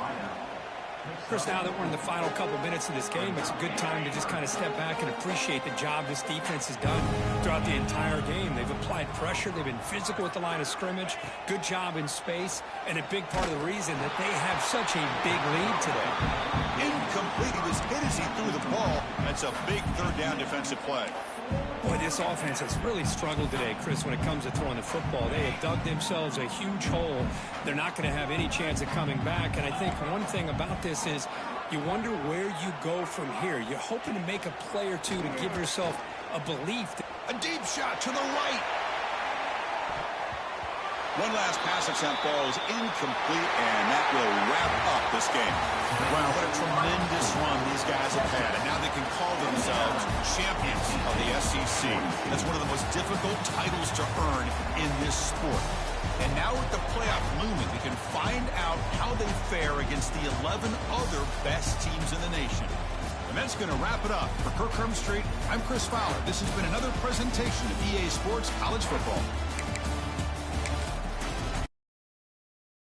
Chris, now that we're in the final couple minutes of this game, it's a good time to just kind of step back and appreciate the job this defense has done throughout the entire game. They've applied pressure. They've been physical at the line of scrimmage. Good job in space. And a big part of the reason that they have such a big lead today. Incomplete. He was hit as he threw the ball. That's a big third down defensive play. Boy, this offense has really struggled today, Chris, when it comes to throwing the football. They have dug themselves a huge hole. They're not going to have any chance of coming back. And I think one thing about this is you wonder where you go from here. You're hoping to make a play or two to give yourself a belief. A deep shot to the right. One last pass attempt ball is incomplete, and that will wrap up this game. Wow, what a tremendous run these guys have had, and now they can call themselves champions of the SEC. That's one of the most difficult titles to earn in this sport. And now with the playoff looming, we can find out how they fare against the 11 other best teams in the nation. And that's going to wrap it up. For Kirk Street, I'm Chris Fowler. This has been another presentation of EA Sports College Football.